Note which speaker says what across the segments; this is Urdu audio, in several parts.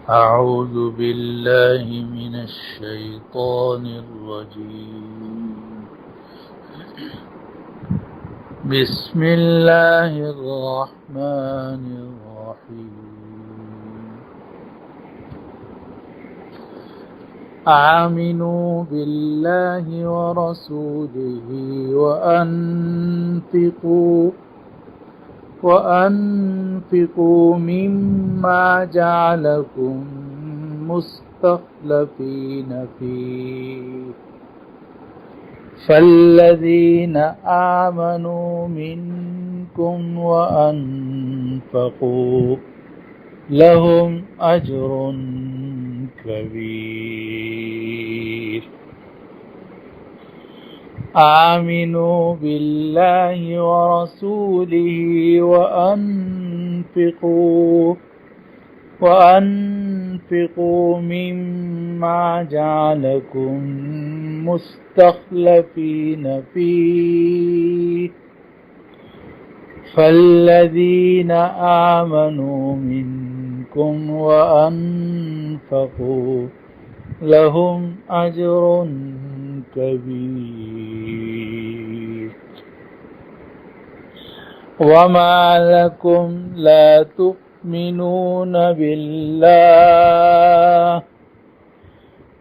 Speaker 1: أعوذ بالله من الشيطان الرجيم. بسم الله الرحمن الرحيم. آمنوا بالله ورسوله وأنفقوا مما جعلكم مستخلفين فيه، فالذين آمنوا منكم وأنفقوا لهم أجر كبير. آمنوا بالله ورسوله وأنفقوا مما جعلكم مستخلفين فيه، فالذين آمنوا منكم وأنفقوا لهم أجر كبير. وما لكم لا تؤمنون بالله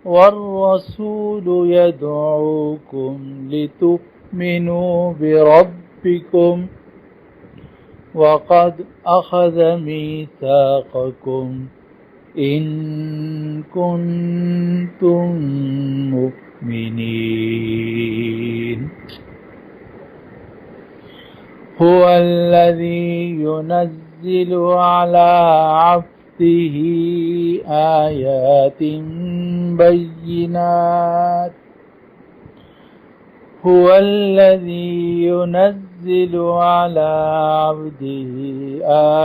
Speaker 1: والرسول يدعوكم لتؤمنوا بربكم وقد أخذ ميثاقكم إن كنتم مؤمنين. هو الذي ينزل على عبده آيات بينات هو الذي ينزل على عبده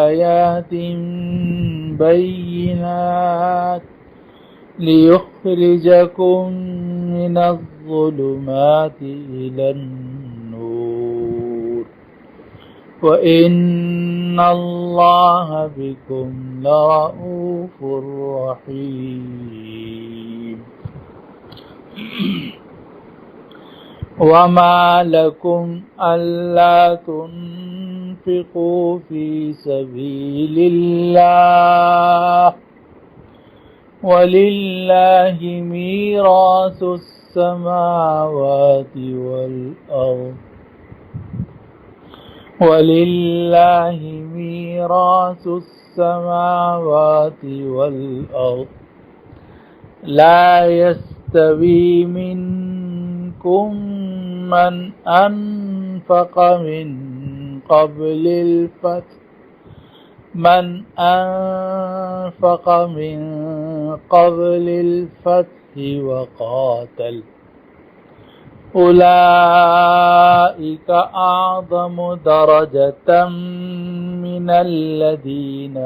Speaker 1: آيات بينات ليخرجكم من الظلمات إلى النور وإن الله بكم لرؤوف رحيم. وما لكم ألا تنفقوا في سبيل الله ولله ميراث السماوات والأرض لا يستوي منكم من أنفق من قبل الفتح وقاتل، أولئك أعظم درجة من الذين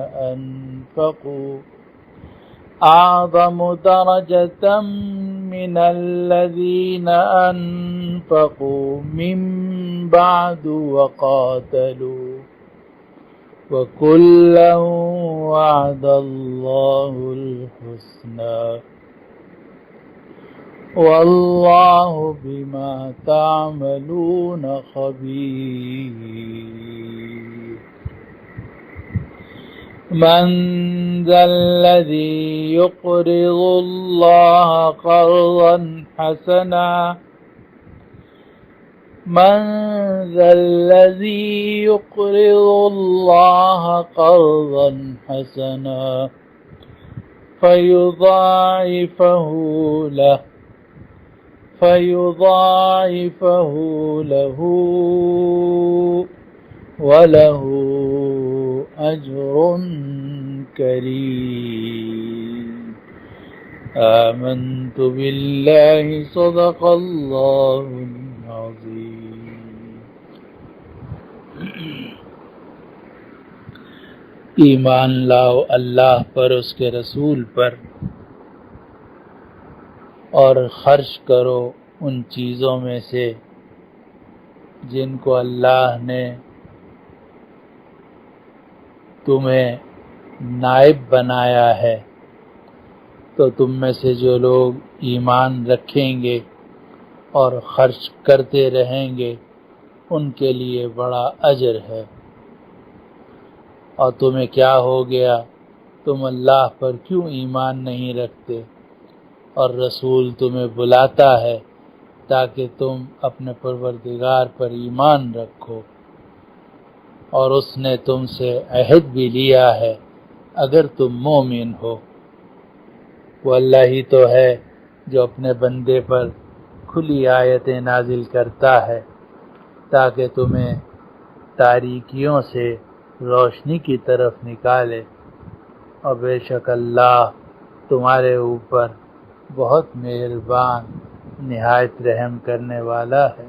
Speaker 1: أنفقوا من بعد وقاتلوا، وكلا وعد الله الحسنى والله بما تعملون خبير. من ذا الذي يقرض الله قرضا حسنا فيضاعفه له وله أجر كريم. آمنت بالله صدق الله العظيم. ایمان لاؤ اللہ پر، اس کے رسول پر، اور خرچ کرو ان چیزوں میں سے جن کو اللہ نے تمہیں نائب بنایا ہے تو تم میں سے جو لوگ ایمان رکھیں گے اور خرچ کرتے رہیں گے ان کے لیے بڑا اجر ہے۔ اور تمہیں کیا ہو گیا، تم اللہ پر کیوں ایمان نہیں رکھتے؟ اور رسول تمہیں بلاتا ہے تاکہ تم اپنے پروردگار پر ایمان رکھو، اور اس نے تم سے عہد بھی لیا ہے اگر تم مومن ہو۔ وہ اللہ ہی تو ہے جو اپنے بندے پر کھلی آیتیں نازل کرتا ہے تاکہ تمہیں تاریکیوں سے روشنی کی طرف نکالے، اور بے شک اللہ تمہارے اوپر بہت مہربان نہایت رحم کرنے والا ہے۔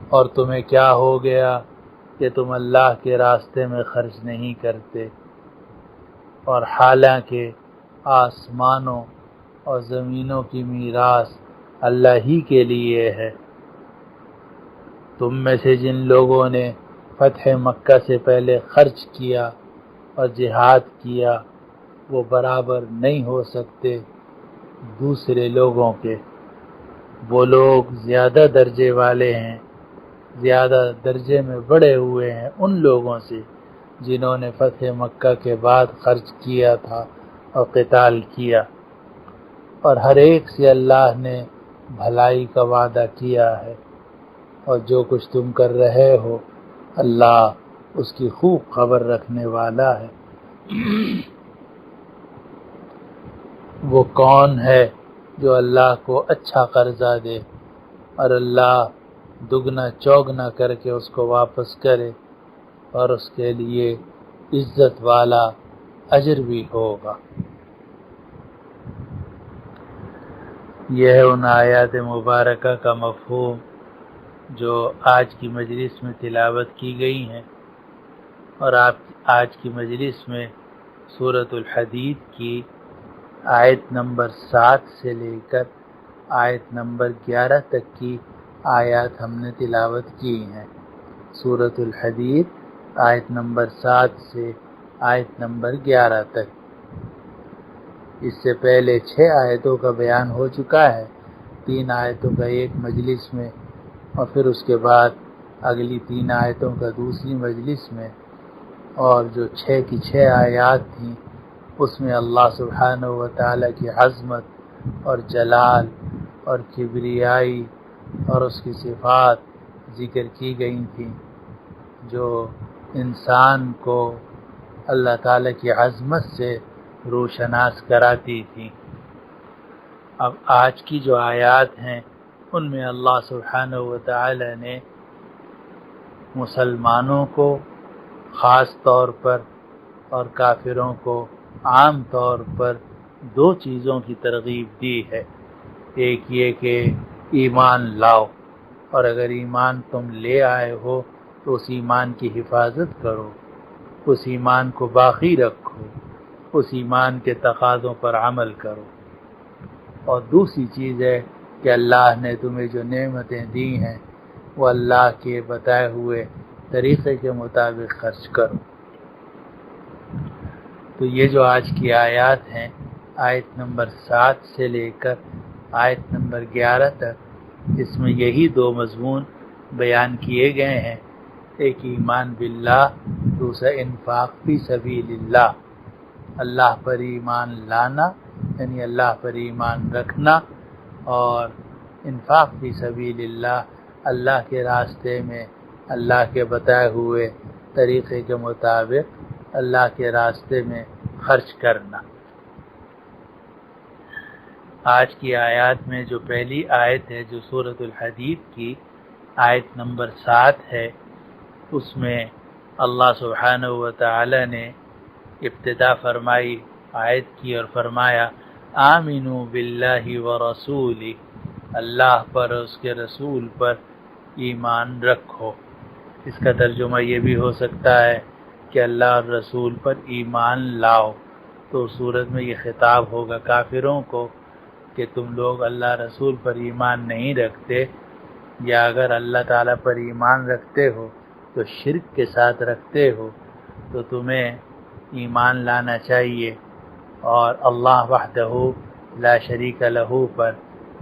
Speaker 1: اور تمہیں کیا ہو گیا کہ تم اللہ کے راستے میں خرچ نہیں کرتے، اور حالانکہ آسمانوں اور زمینوں کی میراث اللہ ہی کے لیے ہے۔ تم میں سے جن لوگوں نے فتح مکہ سے پہلے خرچ کیا اور جہاد کیا وہ برابر نہیں ہو سکتے دوسرے لوگوں کے۔ وہ لوگ زیادہ درجے والے ہیں، زیادہ درجے میں بڑے ہوئے ہیں ان لوگوں سے جنہوں نے فتح مکہ کے بعد خرچ کیا تھا اور قتال کیا، اور ہر ایک سے اللہ نے بھلائی کا وعدہ کیا ہے، اور جو کچھ تم کر رہے ہو اللہ اس کی خوب خبر رکھنے والا ہے۔ وہ کون ہے جو اللہ کو اچھا قرضہ دے اور اللہ دگنا چوگنا کر کے اس کو واپس کرے، اور اس کے لیے عزت والا اجر بھی ہوگا۔ یہ ہے ان آیات مبارکہ کا مفہوم جو آج کی مجلس میں تلاوت کی گئی ہیں، اور آج کی مجلس میں سورۃ الحدید کی آیت نمبر 7 سے لے کر آیت نمبر 11 تک کی آیات ہم نے تلاوت کی ہیں۔ سورۃ الحدید آیت نمبر 7 سے آیت نمبر 11 تک۔ اس سے پہلے 6 آیتوں کا بیان ہو چکا ہے، 3 آیتوں کا ایک مجلس میں، اور پھر اس کے بعد اگلی 3 آیتوں کا دوسری مجلس میں، اور جو 6 کی 6 آیات تھیں اس میں اللہ سبحانہ و تعالیٰ کی عظمت اور جلال اور کبریائی اور اس کی صفات ذکر کی گئی تھیں جو انسان کو اللہ تعالیٰ کی عظمت سے روشناس کراتی تھیں۔ اب آج کی جو آیات ہیں ان میں اللہ سبحانہ و تعالیٰ نے مسلمانوں کو خاص طور پر اور کافروں کو عام طور پر 2 چیزوں کی ترغیب دی ہے۔ ایک یہ کہ ایمان لاؤ، اور اگر ایمان تم لے آئے ہو تو اس ایمان کی حفاظت کرو، اس ایمان کو باقی رکھو، اس ایمان کے تقاضوں پر عمل کرو۔ اور دوسری چیز ہے کہ اللہ نے تمہیں جو نعمتیں دی ہیں وہ اللہ کے بتائے ہوئے طریقے کے مطابق خرچ کرو۔ تو یہ جو آج کی آیات ہیں، آیت نمبر 7 سے لے کر آیت نمبر 11 تک، اس میں یہی 2 مضمون بیان کیے گئے ہیں۔ ایک ایمان باللہ، دوسرا انفاق فی سبیل اللہ، اللہ پر ایمان لانا یعنی اللہ پر ایمان رکھنا، اور انفاق فی سبیل اللہ، اللہ کے راستے میں اللہ کے بتائے ہوئے طریقے کے مطابق اللہ کے راستے میں خرچ کرنا۔ آج کی آیات میں جو پہلی آیت ہے جو سورۃ الحدید کی آیت نمبر 7 ہے، اس میں اللہ سبحانہ و تعالی نے ابتدا فرمائی آیت کی اور فرمایا آمنوا باللہ ورسولہ، اللہ پر اور اس کے رسول پر ایمان رکھو۔ اس کا ترجمہ یہ بھی ہو سکتا ہے کہ اللہ اور رسول پر ایمان لاؤ، تو صورت میں یہ خطاب ہوگا کافروں کو کہ تم لوگ اللہ رسول پر ایمان نہیں رکھتے، یا اگر اللہ تعالیٰ پر ایمان رکھتے ہو تو شرک کے ساتھ رکھتے ہو، تو تمہیں ایمان لانا چاہیے اور اللہ وحدہ لا شریک لہ پر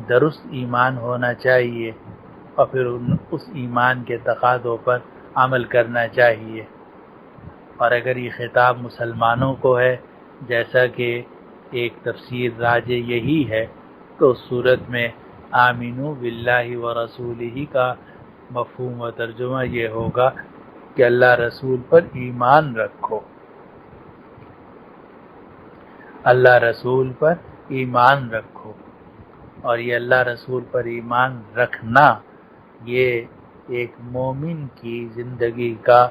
Speaker 1: درست ایمان ہونا چاہیے، اور پھر اس ایمان کے تقاضوں پر عمل کرنا چاہیے۔ اور اگر یہ خطاب مسلمانوں کو ہے، جیسا کہ ایک تفسیر راجح یہی ہے، تو اس صورت میں آمینو باللہ و رسولہ کا مفہوم و ترجمہ یہ ہوگا کہ اللہ رسول پر ایمان رکھو، اللہ رسول پر ایمان رکھو۔ اور یہ اللہ رسول پر ایمان رکھنا یہ ایک مومن کی زندگی کا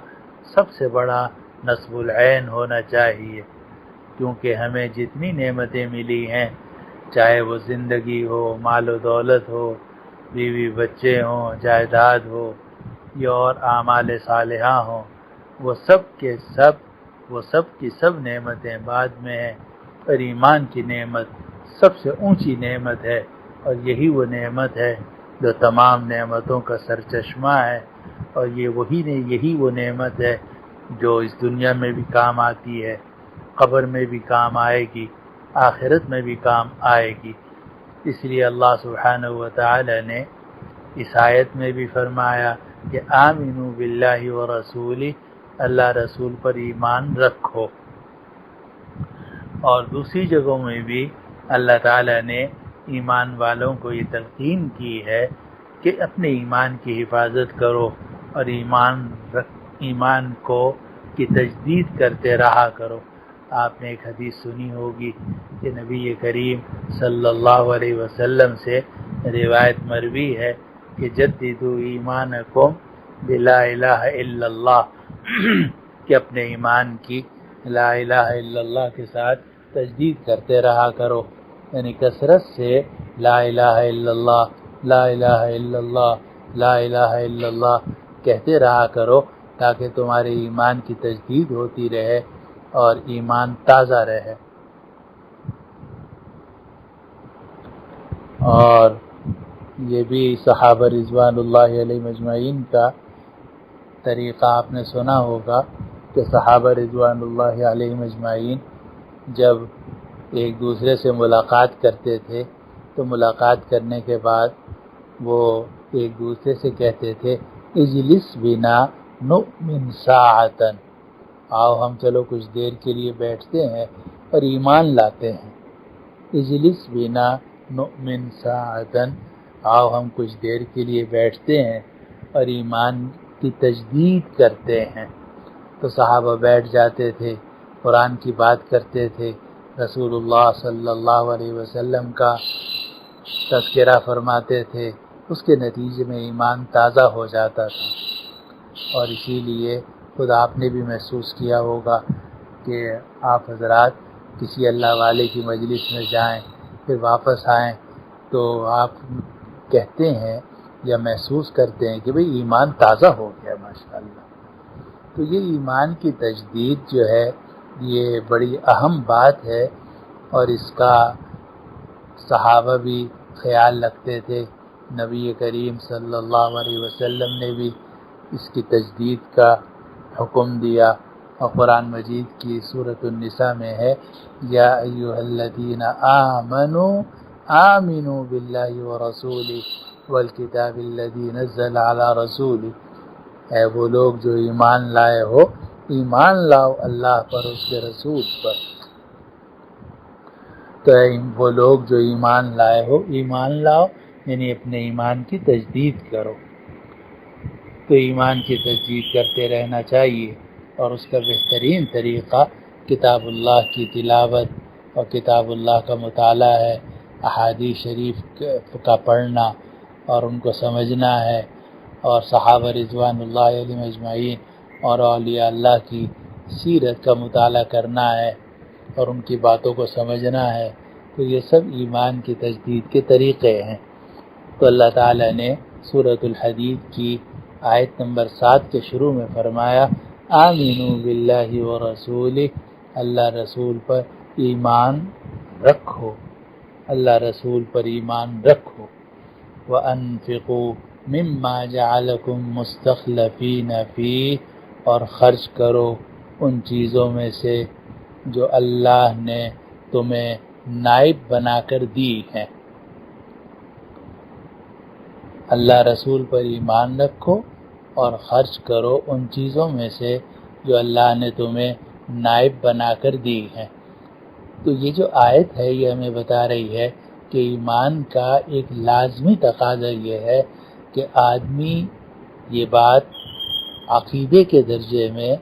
Speaker 1: سب سے بڑا نصب العین ہونا چاہیے، کیونکہ ہمیں جتنی نعمتیں ملی ہیں، چاہے وہ زندگی ہو، مال و دولت ہو، بیوی بچے ہوں، جائیداد ہو یا اور اعمال صالحہ ہوں، وہ سب کی سب نعمتیں بعد میں ہیں، اور ایمان کی نعمت سب سے اونچی نعمت ہے، اور یہی وہ نعمت ہے جو تمام نعمتوں کا سرچشمہ ہے، اور یہی وہ نعمت ہے جو اس دنیا میں بھی کام آتی ہے، قبر میں بھی کام آئے گی، آخرت میں بھی کام آئے گی۔ اس لیے اللہ سبحانہ و تعالی نے اس آیت میں بھی فرمایا کہ آمنو باللہ و رسولہ، اللہ رسول پر ایمان رکھو۔ اور دوسری جگہوں میں بھی اللہ تعالی نے ایمان والوں کو یہ تلقین کی ہے کہ اپنے ایمان کی حفاظت کرو، اور ایمان کی تجدید کرتے رہا کرو۔ آپ نے ایک حدیث سنی ہوگی کہ نبی کریم صلی اللہ علیہ وسلم سے روایت مروی ہے کہ جددوا ایمانکم بلا الہ الا اللہ، کہ اپنے ایمان کی لا الہ الا اللہ کے ساتھ تجدید کرتے رہا کرو، یعنی کثرت سے لا الہ الا اللہ، لا الہ الا اللہ، لا الہ الا اللہ کہتے رہا کرو، تاکہ تمہارے ایمان کی تجدید ہوتی رہے اور ایمان تازہ رہے۔ اور یہ بھی صحابہ رضوان اللہ علیہ مجمعین کا طریقہ آپ نے سنا ہوگا کہ صحابہ رضوان اللہ علیہ مجمعین جب ایک دوسرے سے ملاقات کرتے تھے تو ملاقات کرنے کے بعد وہ ایک دوسرے سے کہتے تھے اجلس بنا نؤمن ساعتاً، آؤ ہم چلو کچھ دیر کے لیے بیٹھتے ہیں اور ایمان لاتے ہیں۔ اجلس بنا نؤمن ساعتاً، آؤ ہم کچھ دیر کے لیے بیٹھتے ہیں اور ایمان کی تجدید کرتے ہیں۔ تو صحابہ بیٹھ جاتے تھے، قرآن کی بات کرتے تھے، رسول اللہ صلی اللہ علیہ وسلم کا تذکرہ فرماتے تھے، اس کے نتیجے میں ایمان تازہ ہو جاتا تھا۔ اور اسی لیے خود آپ نے بھی محسوس کیا ہوگا کہ آپ حضرات کسی اللہ والے کی مجلس میں جائیں پھر واپس آئیں تو آپ کہتے ہیں یا محسوس کرتے ہیں کہ بھئی ایمان تازہ ہو گیا ماشاءاللہ۔ تو یہ ایمان کی تجدید جو ہے یہ بڑی اہم بات ہے، اور اس کا صحابہ بھی خیال رکھتے تھے۔ نبی کریم صلی اللہ علیہ وسلم نے بھی اس کی تجدید کا حکم دیا، اور قرآن مجید کی سورۃ النساء میں ہے یا ایھا الذین آمنوا آمنوا باللہ ورسولہ والکتاب الذی نزل علی رسولہ، اے وہ لوگ جو ایمان لائے ہو، ایمان لاؤ اللہ پر، اس کے رسول پر۔ تو وہ لوگ جو ایمان لائے ہو، ایمان لاؤ یعنی اپنے ایمان کی تجدید کرو۔ تو ایمان کی تجدید کرتے رہنا چاہیے، اور اس کا بہترین طریقہ کتاب اللہ کی تلاوت اور کتاب اللہ کا مطالعہ ہے، احادیث شریف کا پڑھنا اور ان کو سمجھنا ہے، اور صحابہ رضوان اللہ علیہ اجمعین اور اولیاء اللہ کی سیرت کا مطالعہ کرنا ہے اور ان کی باتوں کو سمجھنا ہے۔ تو یہ سب ایمان کی تجدید کے طریقے ہیں۔ تو اللہ تعالیٰ نے سورۃ الحدید کی آیت نمبر 7 کے شروع میں فرمایا آمنوا باللہ ورسولہ، اللہ رسول پر ایمان رکھو، اللہ رسول پر ایمان رکھو۔ وَأَنفِقُوا مِمَّا جَعَلَكُم مُّسْتَخْلَفِينَ فِيهِ، اور خرچ کرو ان چیزوں میں سے جو اللہ نے تمہیں نائب بنا کر دی ہیں۔ اللہ رسول پر ایمان رکھو اور خرچ کرو ان چیزوں میں سے جو اللہ نے تمہیں نائب بنا کر دی ہیں۔ تو یہ جو آیت ہے یہ ہمیں بتا رہی ہے کہ ایمان کا ایک لازمی تقاضا یہ ہے کہ آدمی یہ بات عقیدے کے درجے میں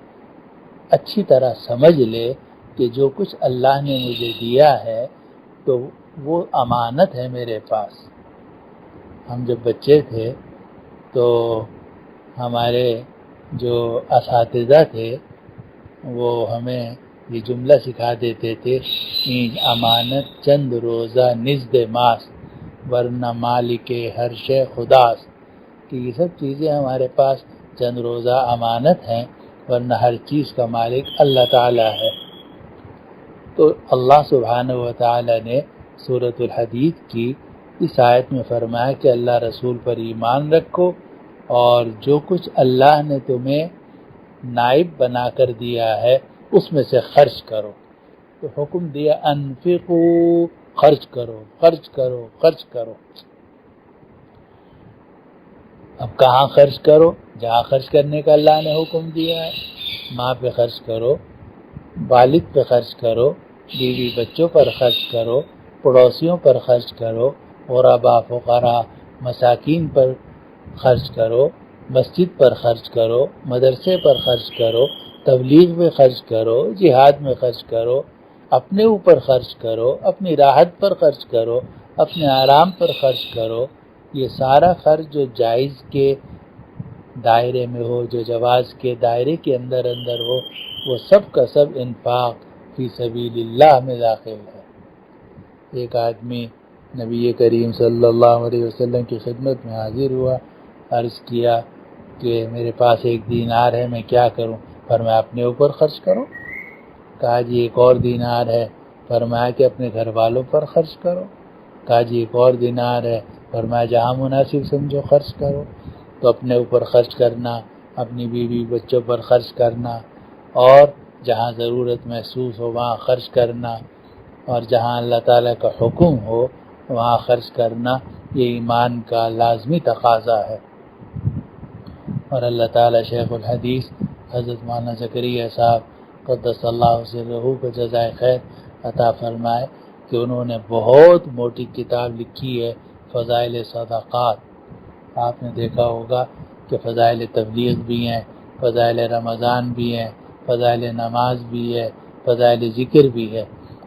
Speaker 1: اچھی طرح سمجھ لے کہ جو کچھ اللہ نے مجھے دیا ہے تو وہ امانت ہے میرے پاس۔ ہم جب بچے تھے تو ہمارے جو اساتذہ تھے وہ ہمیں یہ جملہ سکھا دیتے تھے، این امانت چند روزہ نزد ماست ورنہ مالک ہر شے خداست، کہ یہ سب چیزیں ہمارے پاس چند روزہ امانت ہیں ورنہ ہر چیز کا مالک اللہ تعالی ہے۔ تو اللہ سبحانہ و تعالی نے سورۃ الحدید کی اس آیت میں فرمایا کہ اللہ رسول پر ایمان رکھو اور جو کچھ اللہ نے تمہیں نائب بنا کر دیا ہے اس میں سے خرچ کرو۔ تو حکم دیا انفقو، خرچ کرو خرچ کرو خرچ کرو۔ اب کہاں خرچ کرو؟ جہاں خرچ کرنے کا اللہ نے حکم دیا ہے، ماں پہ خرچ کرو، والد پہ خرچ کرو، بیوی بچوں پر خرچ کرو، پڑوسیوں پر خرچ کرو، غرباء فقراء مساکین پر خرچ کرو، مسجد پر خرچ کرو، مدرسے پر خرچ کرو، تبلیغ میں خرچ کرو، جہاد میں خرچ کرو، اپنے اوپر خرچ کرو، اپنی راحت پر خرچ کرو، اپنے آرام پر خرچ کرو۔ یہ سارا خرچ جو جائز کے دائرے میں ہو، جو جواز کے دائرے کے اندر ہو، وہ سب کا سب انفاق فی سبیل اللہ میں داخل ہے۔ ایک آدمی نبی کریم صلی اللہ علیہ وسلم کی خدمت میں حاضر ہوا، عرض کیا کہ میرے پاس 1 دینار ہے، میں کیا کروں؟ فرمایا اپنے اوپر خرچ کرو۔ کہا جی 1 اور دینار ہے، فرمایا کہ اپنے گھر والوں پر خرچ کرو۔ کہا جی 1 اور دینار ہے، فرمایا جہاں مناسب سمجھو خرچ کرو۔ تو اپنے اوپر خرچ کرنا، اپنی بیوی بچوں پر خرچ کرنا، اور جہاں ضرورت محسوس ہو وہاں خرچ کرنا، اور جہاں اللہ تعالیٰ کا حکم ہو وہاں خرچ کرنا، یہ ایمان کا لازمی تقاضا ہے۔ اور اللہ تعالیٰ شیخ الحدیث حضرت مولانا زکریا صاحب قدس اللہ سرہ کو جزائے خیر عطا فرمائے کہ انہوں نے بہت موٹی کتاب لکھی ہے، فضائل صدقات۔ آپ نے دیکھا ہوگا کہ فضائل تبلیغ بھی ہیں، فضائل رمضان بھی ہیں، فضائل نماز بھی ہے، فضائل ذکر بھی ہے،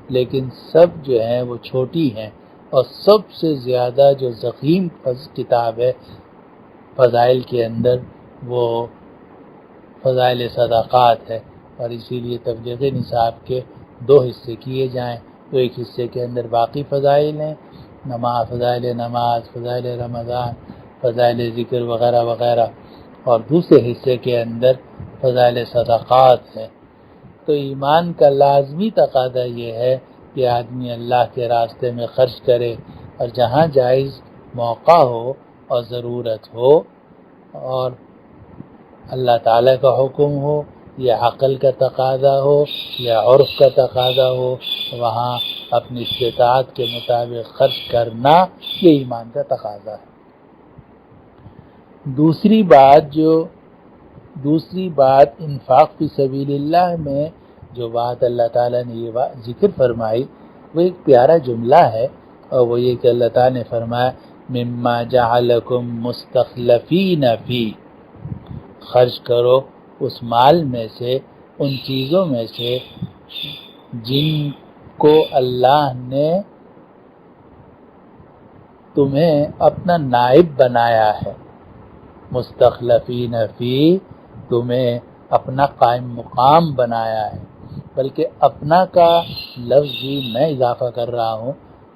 Speaker 1: لیکن سب جو ہیں وہ چھوٹی ہیں، اور سب سے زیادہ جو ضخیم کتاب ہے فضائل کے اندر وہ فضائل صدقات ہے۔ اور اسی لیے تبلیغ نصاب کے 2 حصے کیے جائیں، تو ایک حصے کے اندر باقی فضائل ہیں، فضائل نماز، فضائل رمضان، فضائل ذکر وغیرہ وغیرہ، اور دوسرے حصے کے اندر فضائل صدقات ہے۔ تو ایمان کا لازمی تقاضا یہ ہے کہ آدمی اللہ کے راستے میں خرچ کرے، اور جہاں جائز موقع ہو اور ضرورت ہو اور اللہ تعالیٰ کا حکم ہو یا عقل کا تقاضا ہو یا عرف کا تقاضا ہو، وہاں اپنی استطاعت کے مطابق خرچ کرنا یہ ایمان کا تقاضا ہے۔ دوسری بات انفاق فی سبیل اللہ میں جو بات اللہ تعالیٰ نے یہ ذکر فرمائی، وہ ایک پیارا جملہ ہے، اور وہ یہ کہ اللہ تعالیٰ نے فرمایا مما جعلکم مستخلفین فی، خرچ کرو اس مال میں سے، ان چیزوں میں سے جن کو اللہ نے تمہیں اپنا نائب بنایا ہے۔ مستخلفین فی، تمہیں اپنا قائم مقام بنایا ہے، بلکہ اپنا کا لفظ بھی میں اضافہ کر رہا ہوں،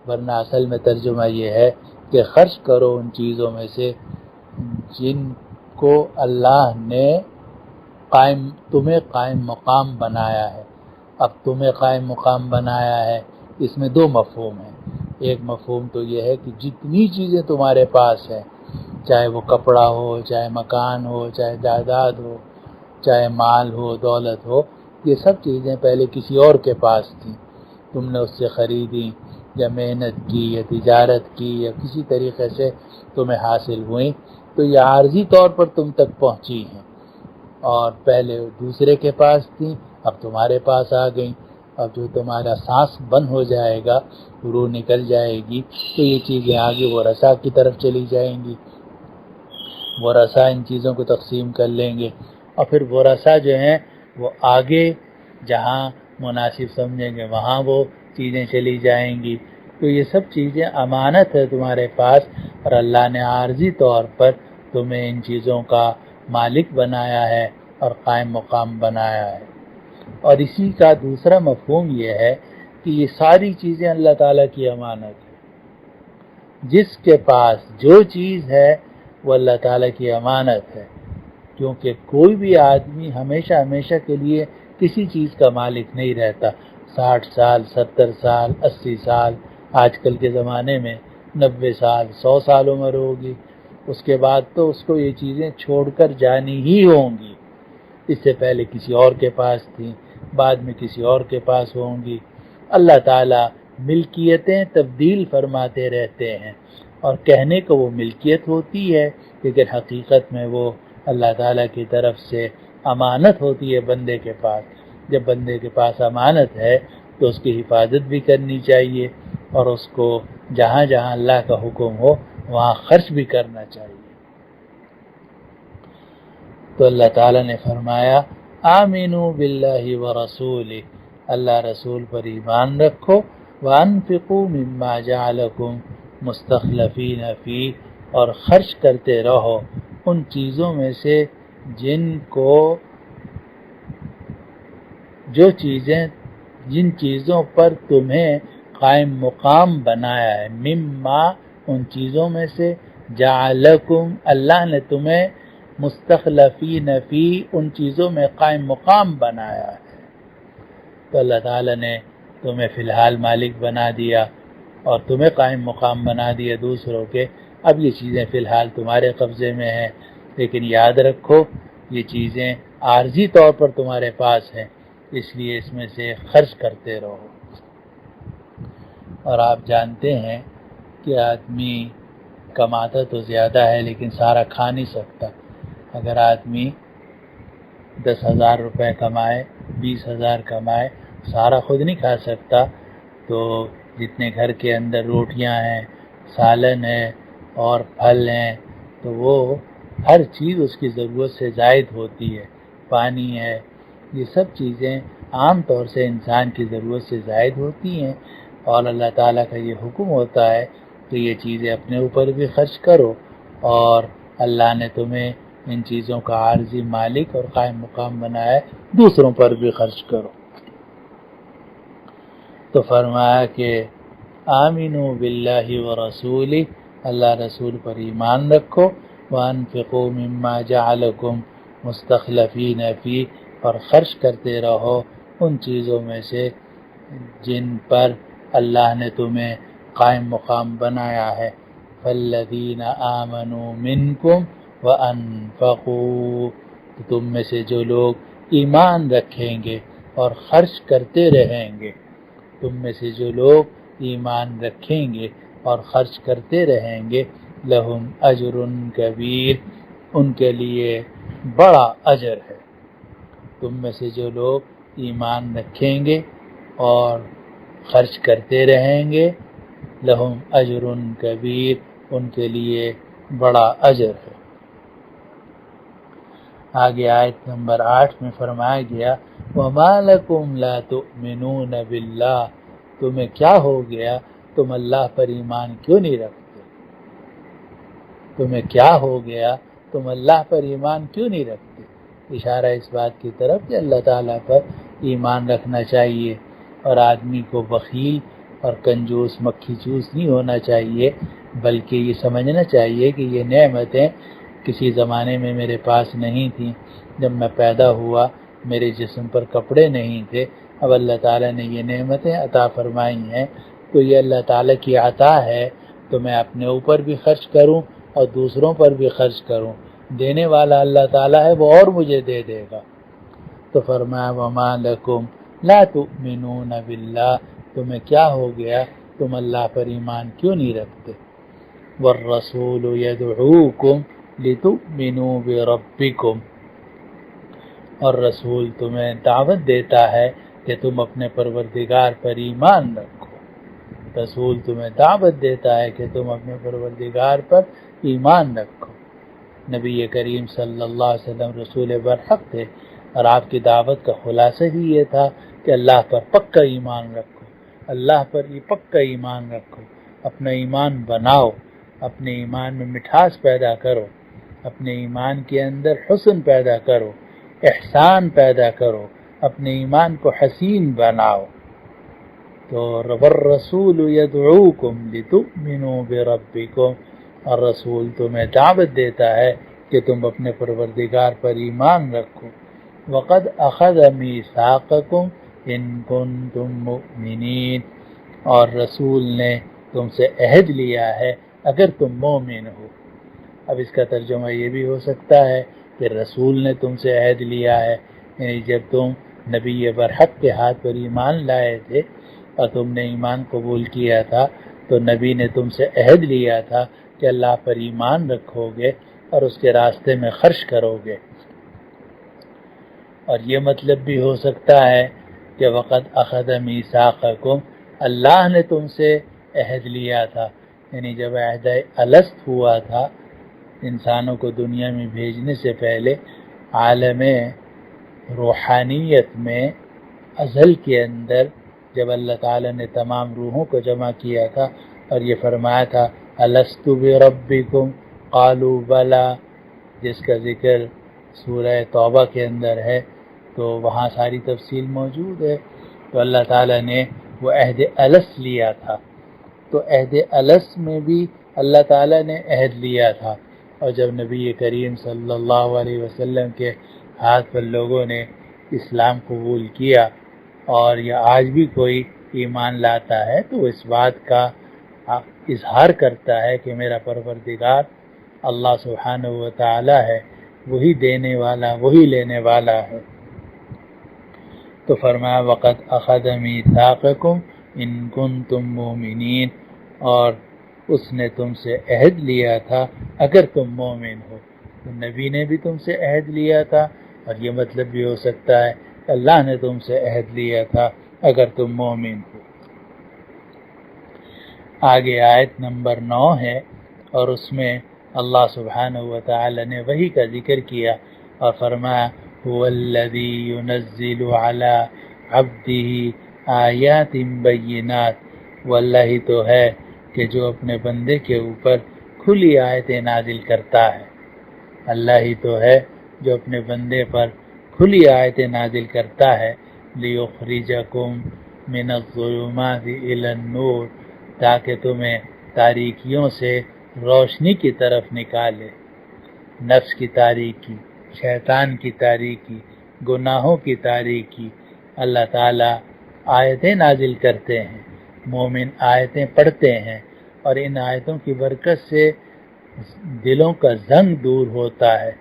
Speaker 1: ورنہ اصل میں ترجمہ یہ ہے کہ خرچ کرو ان چیزوں میں سے جن کو اللہ نے تمہیں قائم مقام بنایا ہے۔ اب تمہیں قائم مقام بنایا ہے، اس میں 2 مفہوم ہیں۔ ایک مفہوم تو یہ ہے کہ جتنی چیزیں تمہارے پاس ہیں، چاہے وہ کپڑا ہو، چاہے مکان ہو، چاہے جائیداد ہو، چاہے مال ہو، دولت ہو، یہ سب چیزیں پہلے کسی اور کے پاس تھیں، تم نے اس سے خریدی یا محنت کی یا تجارت کی یا کسی طریقے سے تمہیں حاصل ہوئیں، تو یہ عارضی طور پر تم تک پہنچی ہیں، اور پہلے دوسرے کے پاس تھیں، اب تمہارے پاس آ گئیں۔ اب جو تمہارا سانس بند ہو جائے گا، روح نکل جائے گی، تو یہ چیزیں آگے ورثاء کی طرف چلی جائیں گی، ورثاء ان چیزوں کو تقسیم کر لیں گے، اور پھر ورثاء جو ہیں وہ آگے جہاں مناسب سمجھیں گے وہاں وہ چیزیں چلی جائیں گی۔ تو یہ سب چیزیں امانت ہے تمہارے پاس، اور اللہ نے عارضی طور پر تمہیں ان چیزوں کا مالک بنایا ہے اور قائم مقام بنایا ہے۔ اور اسی کا دوسرا مفہوم یہ ہے کہ یہ ساری چیزیں اللہ تعالیٰ کی امانت ہے۔ جس کے پاس جو چیز ہے وہ اللہ تعالیٰ کی امانت ہے، کیونکہ کوئی بھی آدمی ہمیشہ کے لیے کسی چیز کا مالک نہیں رہتا۔ 60 سال، 70 سال، 80 سال، آج کل کے زمانے میں 90 سال، 100 سال عمر ہوگی، اس کے بعد تو اس کو یہ چیزیں چھوڑ کر جانی ہی ہوں گی۔ اس سے پہلے کسی اور کے پاس تھیں، بعد میں کسی اور کے پاس ہوں گی۔ اللہ تعالیٰ ملکیتیں تبدیل فرماتے رہتے ہیں، اور کہنے کو وہ ملکیت ہوتی ہے، لیکن حقیقت میں وہ اللہ تعالیٰ کی طرف سے امانت ہوتی ہے بندے کے پاس۔ جب بندے کے پاس امانت ہے تو اس کی حفاظت بھی کرنی چاہیے، اور اس کو جہاں جہاں اللہ کا حکم ہو وہاں خرچ بھی کرنا چاہیے۔ تو اللہ تعالیٰ نے فرمایا آمنوا باللہ ورسولہ، اللہ رسول پر ایمان رکھو، وانفقوا مما جعلکم مستخلفین فیہ، اور خرچ کرتے رہو ان چیزوں میں سے جن چیزوں پر تمہیں قائم مقام بنایا ہے، مما ان چیزوں میں سے، جعلکم اللہ نے تمہیں مستخلفین فی ان چیزوں میں قائم مقام بنایا ہے۔ تو اللہ تعالیٰ نے تمہیں فی الحال مالک بنا دیا اور تمہیں قائم مقام بنا دیا دوسروں کے، اب یہ چیزیں فی الحال تمہارے قبضے میں ہیں، لیکن یاد رکھو یہ چیزیں عارضی طور پر تمہارے پاس ہیں، اس لیے اس میں سے خرچ کرتے رہو۔ اور آپ جانتے ہیں کہ آدمی کماتا تو زیادہ ہے لیکن سارا کھا نہیں سکتا۔ اگر آدمی 10,000 روپے کمائے، 20,000 کمائے، سارا خود نہیں کھا سکتا، تو جتنے گھر کے اندر روٹیاں ہیں، سالن ہے اور پھل ہیں، تو وہ ہر چیز اس کی ضرورت سے زائد ہوتی ہے، پانی ہے، یہ سب چیزیں عام طور سے انسان کی ضرورت سے زائد ہوتی ہیں، اور اللہ تعالیٰ کا یہ حکم ہوتا ہے کہ یہ چیزیں اپنے اوپر بھی خرچ کرو، اور اللہ نے تمہیں ان چیزوں کا عارضی مالک اور قائم مقام بنایا ہے، دوسروں پر بھی خرچ کرو۔ تو فرمایا کہ آمنوا باللہ ورسولہ، اللہ رسول پر ایمان رکھو، وانفقوا مما جعلکم مستخلفین فیہ، اور خرچ کرتے رہو ان چیزوں میں سے جن پر اللہ نے تمہیں قائم مقام بنایا ہے۔ فالذین آمنوا منکم وانفقوا، تو تم میں سے جو لوگ ایمان رکھیں گے اور خرچ کرتے رہیں گے، تم میں سے جو لوگ ایمان رکھیں گے اور خرچ کرتے رہیں گے، لہم اجر کبیر، ان کے لیے بڑا اجر ہے۔ تم میں سے جو لوگ ایمان رکھیں گے اور خرچ کرتے رہیں گے، لہم اجر کبیر، ان کے لیے بڑا اجر ہے۔ آگے آیت نمبر 8 میں فرمایا گیا وَمَا لَكُمْ لَا تُؤْمِنُونَ بِاللَّهِ، تمہیں کیا ہو گیا، تم اللہ پر ایمان کیوں نہیں رکھتے؟ تمہیں کیا ہو گیا، تم اللہ پر ایمان کیوں نہیں رکھتے؟ اشارہ اس بات کی طرف کہ اللہ تعالیٰ پر ایمان رکھنا چاہیے، اور آدمی کو بخیل اور کنجوس مکھی چوس نہیں ہونا چاہیے، بلکہ یہ سمجھنا چاہیے کہ یہ نعمتیں کسی زمانے میں میرے پاس نہیں تھیں، جب میں پیدا ہوا میرے جسم پر کپڑے نہیں تھے، اب اللہ تعالیٰ نے یہ نعمتیں عطا فرمائی ہیں، تو یہ اللہ تعالیٰ کی عطا ہے، تو میں اپنے اوپر بھی خرچ کروں اور دوسروں پر بھی خرچ کروں، دینے والا اللہ تعالیٰ ہے، وہ اور مجھے دے دے گا۔ تو فرمایا وَمَا لَكُمْ لَا تُؤْمِنُونَ بِاللَّهِ، تمہیں کیا ہو گیا، تم اللہ پر ایمان کیوں نہیں رکھتے؟ والرسول یدعوکم لتؤمنوا بربکم، اور رسول تمہیں دعوت دیتا ہے کہ تم اپنے پروردگار پر ایمان رکھو۔ رسول تمہیں دعوت دیتا ہے کہ تم اپنے پروردگار پر ایمان رکھو۔ نبی کریم صلی اللہ علیہ وسلم رسول برحق تھے، اور آپ کی دعوت کا خلاصہ ہی یہ تھا کہ اللہ پر پکا ایمان رکھو، اللہ پر یہ پکا ایمان رکھو، اپنا ایمان بناؤ، اپنے ایمان میں مٹھاس پیدا کرو، اپنے ایمان کے اندر حسن پیدا کرو، احسان پیدا کرو، اپنے ایمان کو حسین بناؤ۔ تو والرسول یدعوکم لتؤمنوا بربکم، اور رسول تمہیں دعوت دیتا ہے کہ تم اپنے پروردگار پر ایمان رکھو۔ وقد اخذ میثاقکم ان کنتم مؤمنین، اور رسول نے تم سے عہد لیا ہے اگر تم مومن ہو۔ اب اس کا ترجمہ یہ بھی ہو سکتا ہے کہ رسول نے تم سے عہد لیا ہے، یعنی جب تم نبی برحق کے ہاتھ پر ایمان لائے تھے اور تم نے ایمان قبول کیا تھا تو نبی نے تم سے عہد لیا تھا کہ اللہ پر ایمان رکھو گے اور اس کے راستے میں خرچ کرو گے۔ اور یہ مطلب بھی ہو سکتا ہے کہ وقد اخذ میثاقکم، اللہ نے تم سے عہد لیا تھا، یعنی جب عہد الست ہوا تھا انسانوں کو دنیا میں بھیجنے سے پہلے، عالم روحانیت میں ازل کے اندر جب اللہ تعالیٰ نے تمام روحوں کو جمع کیا تھا اور یہ فرمایا تھا الست بربکم قالوا بلا، جس کا ذکر سورہ توبہ کے اندر ہے، تو وہاں ساری تفصیل موجود ہے۔ تو اللہ تعالیٰ نے وہ عہد الست لیا تھا، تو عہد الست میں بھی اللہ تعالیٰ نے عہد لیا تھا، اور جب نبی کریم صلی اللہ علیہ وسلم کے ہاتھ پر لوگوں نے اسلام قبول کیا اور یہ آج بھی کوئی ایمان لاتا ہے تو اس بات کا اظہار کرتا ہے کہ میرا پروردگار اللہ سبحانہ و تعالی ہے، وہی دینے والا وہی لینے والا ہے۔ تو فرمایا وقد اخذ میثاقکم ان کنتم مؤمنین، اور اس نے تم سے عہد لیا تھا اگر تم مومن ہو۔ تو نبی نے بھی تم سے عہد لیا تھا، اور یہ مطلب بھی ہو سکتا ہے کہ اللہ نے تم سے عہد لیا تھا اگر تم مومن ہو۔ آگے آیت نمبر 9 ہے، اور اس میں اللہ سبحانہ و تعالی نے وحی کا ذکر کیا اور فرمایا هو الذی ينزل على عبده آیات بینات، وہ اللہ ہی تو ہے کہ جو اپنے بندے کے اوپر کھلی آیتیں نازل کرتا ہے، اللہ ہی تو ہے جو اپنے بندے پر کھلی آیتیں نازل کرتا ہے، لیخرجکم من الظلمات الی النور، تاکہ تمہیں تاریکیوں سے روشنی کی طرف نکالے۔ نفس کی تاریکی، شیطان کی تاریکی، گناہوں کی تاریکی، اللہ تعالیٰ آیتیں نازل کرتے ہیں، مومن آیتیں پڑھتے ہیں، اور ان آیتوں کی برکت سے دلوں کا زنگ دور ہوتا ہے،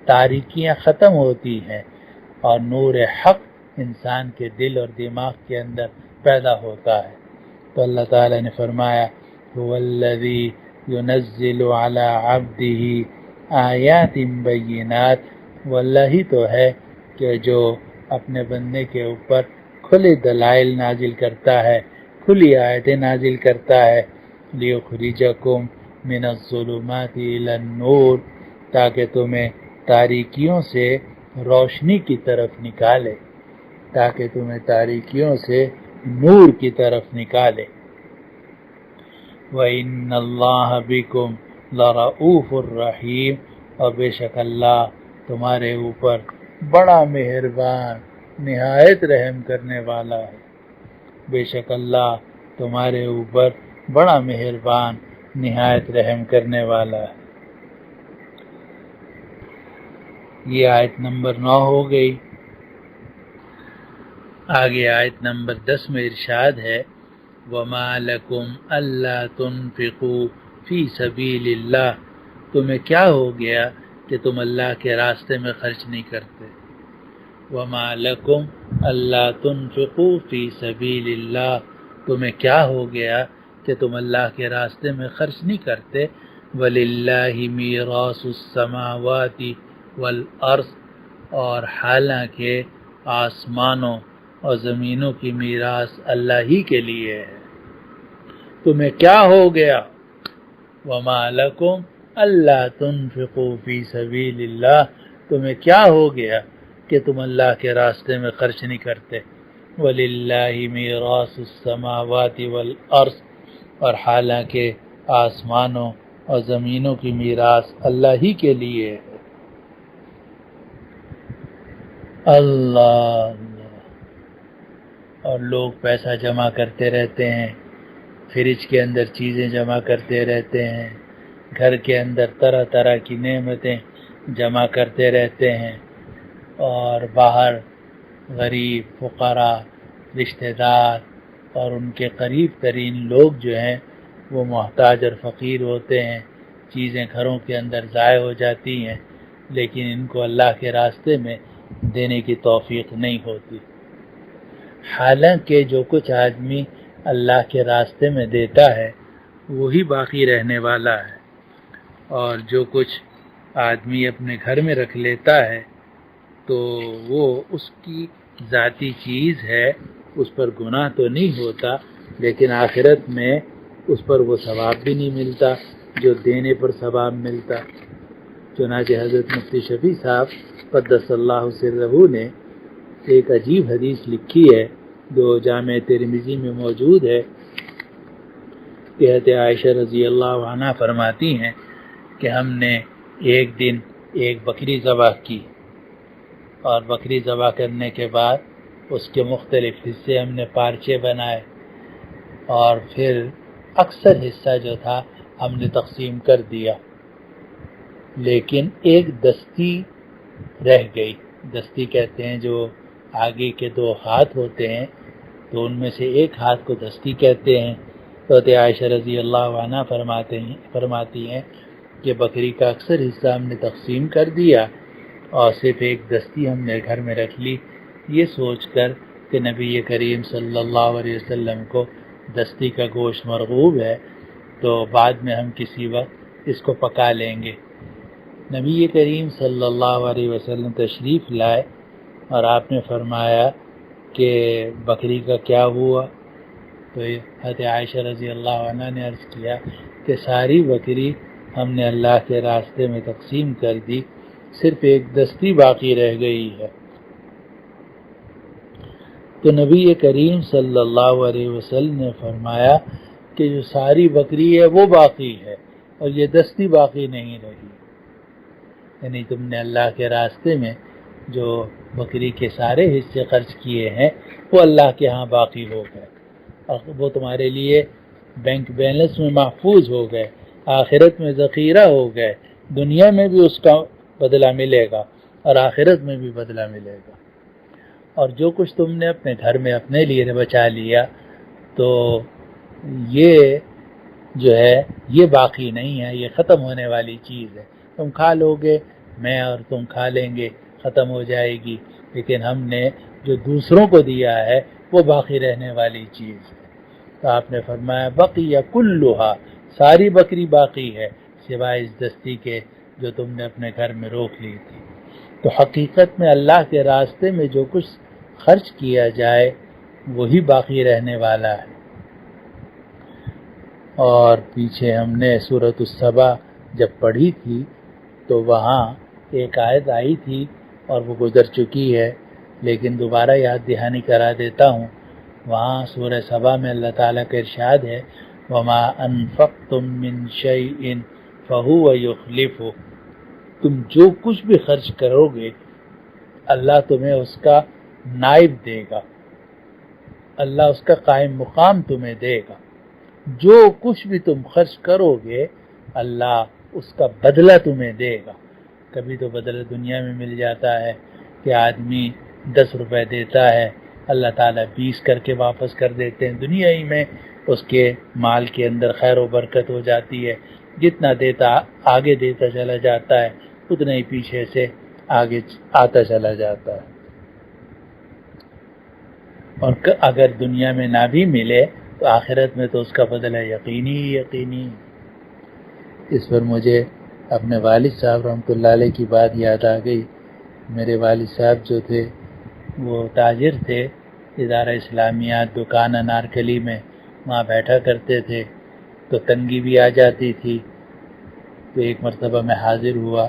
Speaker 1: تاریکیاں ختم ہوتی ہیں، اور نور حق انسان کے دل اور دماغ کے اندر پیدا ہوتا ہے۔ تو اللہ تعالیٰ نے فرمایا هو الذی ينزل على عبده آیات بینات، وہ اللہ ہی تو ہے کہ جو اپنے بندے کے اوپر کھلے دلائل نازل کرتا ہے، کھلی آیتیں نازل کرتا ہے، لیخرجکم من الظلمات الی النور، تاکہ تمہیں تاریکیوں سے روشنی کی طرف نکالے، تاکہ تمہیں تاریکیوں سے نور کی طرف نکالے۔ وَإِنَّ اللَّهَ بِكُمْ لَرَؤُوفٌ الرَّحِيمٌ، اور بے شک اللہ تمہارے اوپر بڑا مہربان نہایت رحم کرنے والا ہے، بے شک اللہ تمہارے اوپر بڑا مہربان نہایت رحم کرنے والا ہے۔ یہ آیت نمبر 9 ہو گئی۔ آگے آیت نمبر 10 میں ارشاد ہے وَمَا لَكُمْ أَلَّا تُنْفِقُوا فِي سَبِيلِ اللَّهِ، تمہیں کیا ہو گیا کہ تم اللہ کے راستے میں خرچ نہیں کرتے۔ وَمَا لَكُمْ أَلَّا تُنْفِقُوا فِي سَبِيلِ اللَّهِ، تمہیں کیا ہو گیا کہ تم اللہ کے راستے میں خرچ نہیں کرتے؟ وَلِلَّهِ مِيرَاثُ السَّمَاوَاتِ وَالْأَرْضِ، اور حالانکہ آسمانوں اور زمینوں کی میراث اللہ ہی کے لیے ہے۔ تمہیں کیا ہو گیا؟ وَمَا لَكُمْ أَلَّا تُنْفِقُوا فِي سَبِيلِ اللَّهِ، تمہیں کیا ہو گیا کہ تم اللہ کے راستے میں خرچ نہیں کرتے؟ وَلِلَّهِ مِيرَاثُ السَّمَاوَاتِ وَالْأَرْضِ، اور حالانکہ آسمانوں اور زمینوں کی میراث اللہ ہی کے لیے ہے۔ اللہ اور لوگ پیسہ جمع کرتے رہتے ہیں، فریج کے اندر چیزیں جمع کرتے رہتے ہیں، گھر کے اندر طرح طرح کی نعمتیں جمع کرتے رہتے ہیں، اور باہر غریب، فقراء، رشتہ دار اور ان کے قریب ترین لوگ جو ہیں وہ محتاج اور فقیر ہوتے ہیں، چیزیں گھروں کے اندر ضائع ہو جاتی ہیں، لیکن ان کو اللہ کے راستے میں دینے کی توفیق نہیں ہوتی۔ حالانکہ جو کچھ آدمی اللہ کے راستے میں دیتا ہے وہی باقی رہنے والا ہے، اور جو کچھ آدمی اپنے گھر میں رکھ لیتا ہے تو وہ اس کی ذاتی چیز ہے، اس پر گناہ تو نہیں ہوتا، لیکن آخرت میں اس پر وہ ثواب بھی نہیں ملتا جو دینے پر ثواب ملتا۔ چنانچہ حضرت مفتی شفیع صاحب قدس اللہ سرہ نے ایک عجیب حدیث لکھی ہے جو جامع ترمذی میں موجود ہے کہ حضرت عائشہ رضی اللہ عنہ فرماتی ہیں کہ ہم نے ایک دن ایک بکری ذبح کی، اور بکری ذبح کرنے کے بعد اس کے مختلف حصے ہم نے پارچے بنائے، اور پھر اکثر حصہ جو تھا ہم نے تقسیم کر دیا، لیکن ایک دستی رہ گئی۔ دستی کہتے ہیں جو آگے کے دو ہاتھ ہوتے ہیں، تو ان میں سے ایک ہاتھ کو دستی کہتے ہیں۔ تو عائشہ رضی اللہ عنہ فرماتی ہیں کہ بکری کا اکثر حصہ ہم نے تقسیم کر دیا اور صرف ایک دستی ہم نے گھر میں رکھ لی، یہ سوچ کر کہ نبی کریم صلی اللہ علیہ وسلم کو دستی کا گوشت مرغوب ہے، تو بعد میں ہم کسی وقت اس کو پکا لیں گے۔ نبی کریم صلی اللہ علیہ وسلم تشریف لائے اور آپ نے فرمایا کہ بکری کا کیا ہوا؟ تو حضرت عائشہ رضی اللہ عنہ نے عرض کیا کہ ساری بکری ہم نے اللہ کے راستے میں تقسیم کر دی، صرف ایک دستی باقی رہ گئی ہے۔ تو نبی کریم صلی اللہ علیہ وسلم نے فرمایا کہ جو ساری بکری ہے وہ باقی ہے اور یہ دستی باقی نہیں رہی، یعنی تم نے اللہ کے راستے میں جو بکری کے سارے حصے خرچ کیے ہیں وہ اللہ کے ہاں باقی ہو گئے، اور وہ تمہارے لیے بینک بیلنس میں محفوظ ہو گئے، آخرت میں ذخیرہ ہو گئے، دنیا میں بھی اس کا بدلہ ملے گا اور آخرت میں بھی بدلہ ملے گا۔ اور جو کچھ تم نے اپنے گھر میں اپنے لیے بچا لیا تو یہ جو ہے یہ باقی نہیں ہے، یہ ختم ہونے والی چیز ہے، تم کھا لو گے، میں اور تم کھا لیں گے، ختم ہو جائے گی، لیکن ہم نے جو دوسروں کو دیا ہے وہ باقی رہنے والی چیز ہے۔ تو آپ نے فرمایا بقیہ کلھا، ساری بکری باقی ہے سوائے اس دستی کے جو تم نے اپنے گھر میں روک لی تھی۔ تو حقیقت میں اللہ کے راستے میں جو کچھ خرچ کیا جائے وہی باقی رہنے والا ہے۔ اور پیچھے ہم نے سورۃ السبا جب پڑھی تھی تو وہاں ایک آیت آئی تھی اور وہ گزر چکی ہے، لیکن دوبارہ یاد دہانی کرا دیتا ہوں۔ وہاں سورہ سبا میں اللہ تعالیٰ کا ارشاد ہے وَمَا أَنفَقْتُم مِّن شَيْءٍ فَهُوَ يُخْلِفُهُ، تم جو کچھ بھی خرچ کرو گے اللہ تمہیں اس کا نائب دے گا، اللہ اس کا قائم مقام تمہیں دے گا۔ جو کچھ بھی تم خرچ کرو گے اللہ اس کا بدلہ تمہیں دے گا۔ کبھی تو بدلہ دنیا میں مل جاتا ہے کہ آدمی 10 روپے دیتا ہے، اللہ تعالیٰ 20 کر کے واپس کر دیتے ہیں، دنیا ہی میں اس کے مال کے اندر خیر و برکت ہو جاتی ہے، جتنا دیتا آگے دیتا چلا جاتا ہے اتنا ہی پیچھے سے آگے آتا چلا جاتا ہے۔ اور اگر دنیا میں نہ بھی ملے تو تو آخرت میں تو اس کا بدلہ یقینی یقینی۔ اس پر مجھے اپنے والد صاحب رحمۃ اللہ علیہ کی بات یاد آ گئی۔ میرے والد صاحب جو تھے وہ تاجر تھے، ادارہ اسلامیات دکان انارکلی میں وہاں بیٹھا کرتے تھے، تو تنگی بھی آ جاتی تھی۔ تو ایک مرتبہ میں حاضر ہوا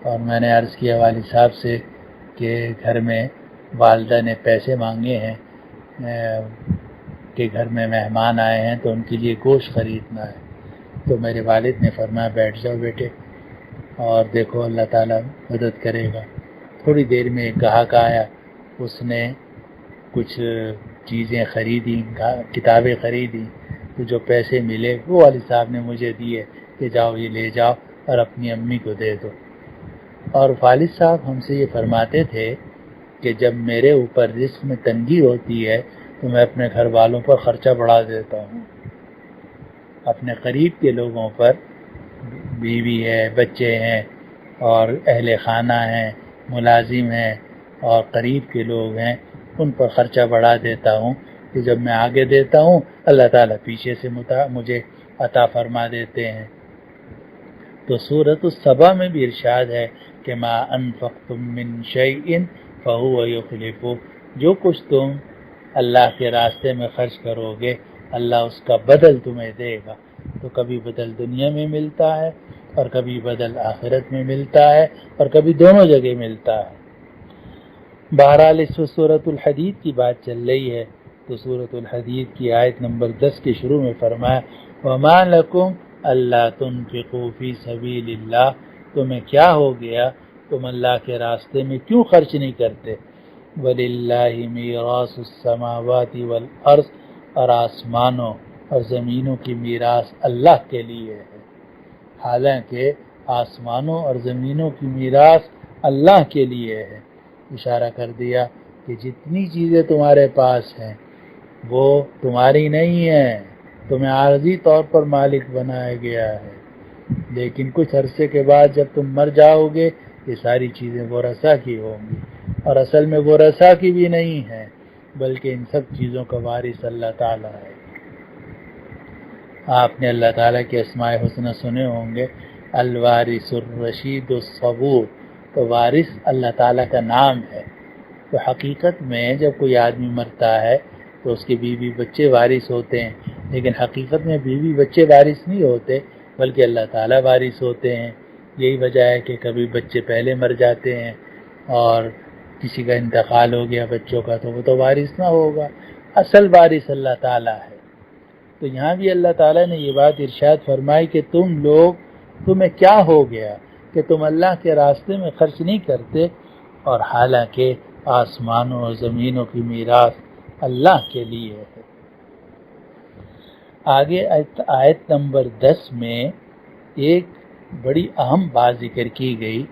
Speaker 1: اور میں نے عرض کیا والد صاحب سے کہ گھر میں والدہ نے پیسے مانگے ہیں کہ گھر میں مہمان آئے ہیں تو ان کے لیے گوشت خریدنا ہے۔ تو میرے والد نے فرمایا بیٹھ جاؤ بیٹے اور دیکھو اللہ تعالیٰ مدد کرے گا۔ تھوڑی دیر میں ایک گاہک آیا، اس نے کچھ چیزیں خریدی، کتابیں خریدی، تو جو پیسے ملے وہ والد صاحب نے مجھے دیے کہ جاؤ یہ لے جاؤ اور اپنی امی کو دے دو۔ اور والد صاحب ہم سے یہ فرماتے تھے کہ جب میرے اوپر رزق میں تنگی ہوتی ہے تو میں اپنے گھر والوں پر خرچہ بڑھا دیتا ہوں، اپنے قریب کے لوگوں پر، بیوی ہے، بچے ہیں اور اہل خانہ ہیں، ملازم ہیں اور قریب کے لوگ ہیں، ان پر خرچہ بڑھا دیتا ہوں کہ جب میں آگے دیتا ہوں اللہ تعالیٰ پیچھے سے مجھے عطا فرما دیتے ہیں۔ تو سورۃ السبا میں بھی ارشاد ہے کہ ما انفقتم من شیء فهو یخلفہ، جو کچھ تم اللہ کے راستے میں خرچ کرو گے اللہ اس کا بدل تمہیں دے گا۔ تو کبھی بدل دنیا میں ملتا ہے اور کبھی بدل آخرت میں ملتا ہے اور کبھی دونوں جگہ ملتا ہے۔ بہرحال اس وقت سورۃ الحدید کی بات چل رہی ہے، تو سورۃ الحدید کی آیت نمبر 10 کے شروع میں فرمایا وَمَا لَكُمْ أَلَّا تُنْفِقُوا فِي سَبِيلِ اللَّهِ، تمہیں کیا ہو گیا، تم اللہ کے راستے میں کیوں خرچ نہیں کرتے؟ وَلِلَّهِ مِيرَاثُ السَّمَاوَاتِ وَالْأَرْضِ، اور آسمانوں اور زمینوں کی میراث اللہ کے لیے ہے۔ حالانکہ آسمانوں اور زمینوں کی میراث اللہ کے لیے ہے۔ اشارہ کر دیا کہ جتنی چیزیں تمہارے پاس ہیں وہ تمہاری نہیں ہیں، تمہیں عارضی طور پر مالک بنایا گیا ہے، لیکن کچھ عرصے کے بعد جب تم مر جاؤ گے یہ ساری چیزیں ورثہ کی ہوں گی، اور اصل میں ورثہ کی بھی نہیں ہے بلکہ ان سب چیزوں کا وارث اللہ تعالیٰ ہے۔ آپ نے اللہ تعالیٰ کے اسماء حسنہ سنے ہوں گے، الوارث الرشید الصبور، تو وارث اللہ تعالیٰ کا نام ہے۔ تو حقیقت میں جب کوئی آدمی مرتا ہے تو اس کے بیوی بچے وارث ہوتے ہیں، لیکن حقیقت میں بیوی بچے وارث نہیں ہوتے بلکہ اللہ تعالیٰ وارث ہوتے ہیں۔ یہی وجہ ہے کہ کبھی بچے پہلے مر جاتے ہیں اور کسی کا انتقال ہو گیا بچوں کا تو وہ تو وارث نہ ہوگا، اصل وارث اللہ تعالیٰ ہے۔ تو یہاں بھی اللہ تعالیٰ نے یہ بات ارشاد فرمائی کہ تمہیں کیا ہو گیا کہ تم اللہ کے راستے میں خرچ نہیں کرتے، اور حالانکہ آسمانوں اور زمینوں کی میراث اللہ کے لیے ہے۔ آگے آیت نمبر 10 میں ایک بڑی اہم بات ذکر کی گئی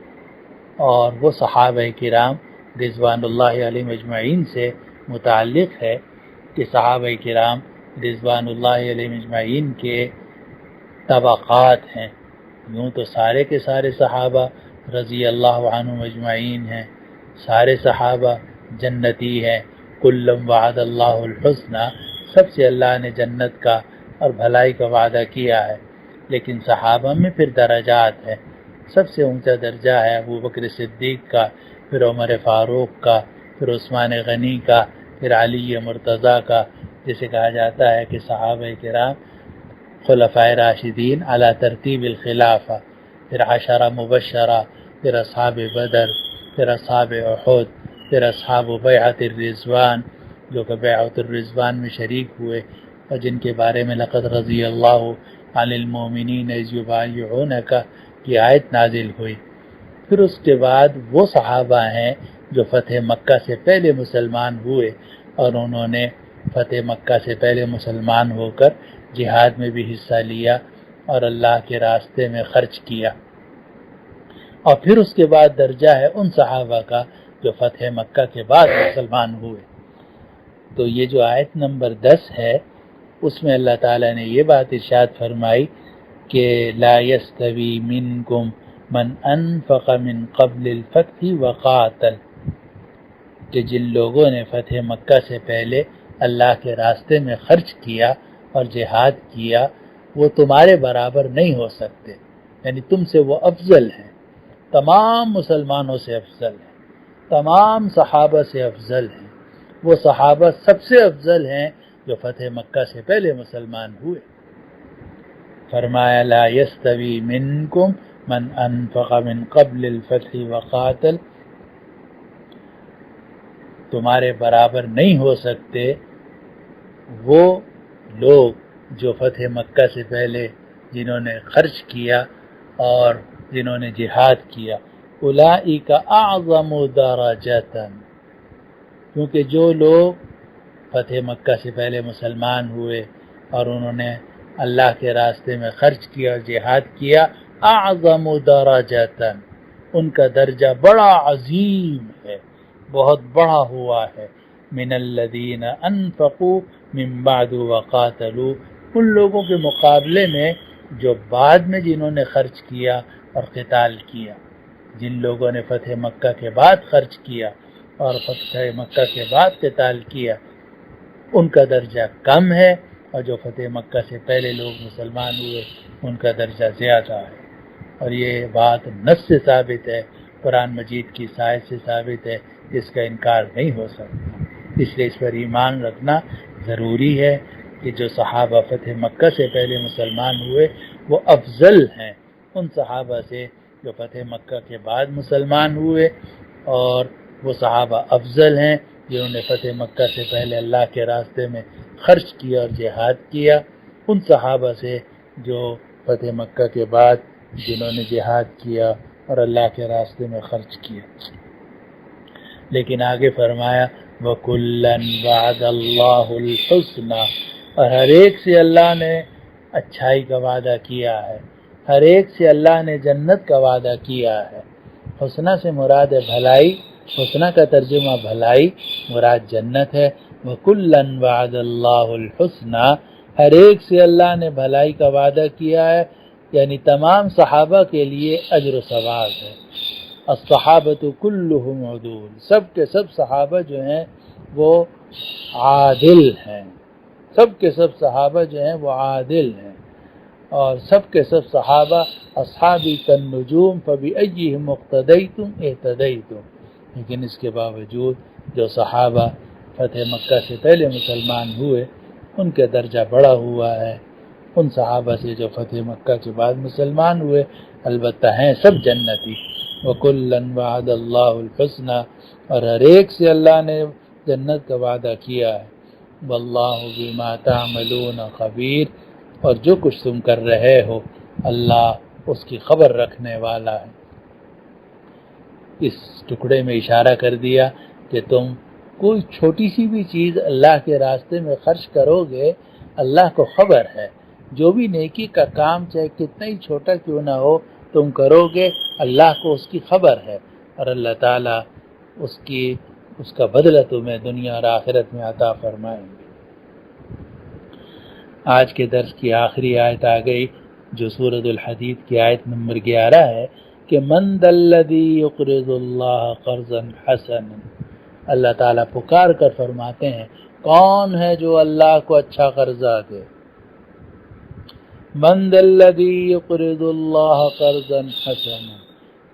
Speaker 1: اور وہ صحابہ کرام رضوان اللہ علیہم اجمعین سے متعلق ہے کہ صحابہ کرام رضوان اللہ علیہم اجمعین کے طبقات ہیں۔ یوں تو سارے کے سارے صحابہ رضی اللہ عنہم اجمعین ہیں، سارے صحابہ جنتی ہیں، کلم وعد اللہ الحسنہ، سب سے اللہ نے جنت کا اور بھلائی کا وعدہ کیا ہے، لیکن صحابہ میں پھر درجات ہیں۔ سب سے اونچا درجہ ہے ابو بکر صدیق کا، پھر عمر فاروق کا، پھر عثمان غنی کا، پھر علی مرتضیٰ کا، جسے کہا جاتا ہے کہ صحابہ کرام خلفائے راشدین علی ترتیب الخلافہ، پھر عشرہ مبشرہ، پھر اصحاب بدر، پھر اصحاب احد، پھر اصحاب بیعت الرضوان، جو کہ بیعت الرضوان میں شریک ہوئے اور جن کے بارے میں لقد رضی اللہ عن المؤمنین اذ یبایعونک کی آیت نازل ہوئی۔ پھر اس کے بعد وہ صحابہ ہیں جو فتح مکہ سے پہلے مسلمان ہوئے اور انہوں نے فتح مکہ سے پہلے مسلمان ہو کر جہاد میں بھی حصہ لیا اور اللہ کے راستے میں خرچ کیا۔ اور پھر اس کے بعد درجہ ہے ان صحابہ کا جو فتح مکہ کے بعد مسلمان ہوئے۔ تو یہ جو آیت نمبر 10 ہے اس میں اللہ تعالیٰ نے یہ بات ارشاد فرمائی کہ لا یستوی منکم من انفق من قبل الفتح وقاتل، کہ جن لوگوں نے فتح مکہ سے پہلے اللہ کے راستے میں خرچ کیا اور جہاد کیا وہ تمہارے برابر نہیں ہو سکتے، یعنی تم سے وہ افضل ہیں، تمام مسلمانوں سے افضل ہیں، تمام صحابہ سے افضل ہیں۔ وہ صحابہ سب سے افضل ہیں جو فتح مکہ سے پہلے مسلمان ہوئے۔ فرمایا لا یستوی منکم من انفق من قبل الفتح وقاتل، تمہارے برابر نہیں ہو سکتے وہ لوگ جو فتح مکہ سے پہلے جنہوں نے خرچ کیا اور جنہوں نے جہاد کیا، اولئک اعظم درجۃ، کیونکہ جو لوگ فتح مکہ سے پہلے مسلمان ہوئے اور انہوں نے اللہ کے راستے میں خرچ کیا اور جہاد کیا، اعظم درجۃ، ان کا درجہ بڑا عظیم ہے، بہت بڑا ہوا ہے، من الذین انفقوا من بعد وقاتلوا، ان لوگوں کے مقابلے میں جو بعد میں جنہوں نے خرچ کیا اور قتال کیا۔ جن لوگوں نے فتح مکہ کے بعد خرچ کیا اور فتح مکہ کے بعد قتال کیا ان کا درجہ کم ہے، اور جو فتح مکہ سے پہلے لوگ مسلمان ہوئے ان کا درجہ زیادہ ہے۔ اور یہ بات نص سے ثابت ہے، قرآن مجید کی آیت سے ثابت ہے، اس کا انکار نہیں ہو سکتا۔ اس لیے اس پر ایمان رکھنا ضروری ہے کہ جو صحابہ فتح مکہ سے پہلے مسلمان ہوئے وہ افضل ہیں ان صحابہ سے جو فتح مکہ کے بعد مسلمان ہوئے، اور وہ صحابہ افضل ہیں جنہوں نے فتح مکہ سے پہلے اللہ کے راستے میں خرچ کیا اور جہاد کیا ان صحابہ سے جو فتح مکہ کے بعد جنہوں نے جہاد کیا اور اللہ کے راستے میں خرچ کیا۔ لیکن آگے فرمایا وَكُلًّا وَعَدَ اللَّهُ الْحُسْنَى، اور ہر ایک سے اللہ نے اچھائی کا وعدہ کیا ہے، ہر ایک سے اللہ نے جنت کا وعدہ کیا ہے۔ حسنہ سے مراد ہے بھلائی، حسنہ کا ترجمہ بھلائی، مراد جنت ہے۔ وَكُلًّا وَعَدَ اللَّهُ الْحُسْنَى، ہر ایک سے اللہ نے بھلائی کا وعدہ کیا ہے، یعنی تمام صحابہ کے لیے اجر و ثواب ہے۔ الصحابۃ کلہم عدول، سب کے سب صحابہ جو ہیں وہ عادل ہیں، سب کے سب صحابہ جو ہیں وہ عادل ہیں، اور سب کے سب صحابہ اصحابی کالنجوم فبأیہم اقتدیتم اہتدیتم، لیکن اس کے باوجود جو صحابہ فتح مکہ سے پہلے مسلمان ہوئے ان کے درجہ بڑا ہوا ہے ان صحابہ سے جو فتح مکہ کے بعد مسلمان ہوئے، البتہ ہیں سب جنتی۔ وَكُلًّا وَعَدَ اللَّهُ الْحُسْنَى، اور ہر ایک سے اللہ نے جنت کا وعدہ کیا ہے۔ وَاللَّهُ بِمَا تَعْمَلُونَ خَبِيرٌ، اور جو کچھ تم کر رہے ہو اللہ اس کی خبر رکھنے والا ہے۔ اس ٹکڑے میں اشارہ کر دیا کہ تم کوئی چھوٹی سی بھی چیز اللہ کے راستے میں خرچ کرو گے اللہ کو خبر ہے، جو بھی نیکی کا کام چاہے کتنا ہی چھوٹا کیوں نہ ہو تم کرو گے اللہ کو اس کی خبر ہے، اور اللہ تعالیٰ اس کا بدلہ تمہیں دنیا اور آخرت میں عطا فرمائیں گے۔ آج کے درس کی آخری آیت آ گئی جو سورۃ الحدید کی آیت نمبر 11 ہے کہ من ذا الذی یقرض اللہ قرضا حسنا، اللہ تعالیٰ پکار کر فرماتے ہیں کون ہے جو اللہ کو اچھا قرضہ دے۔ من ذا الذی یقرض اللہ قرضا حسنا،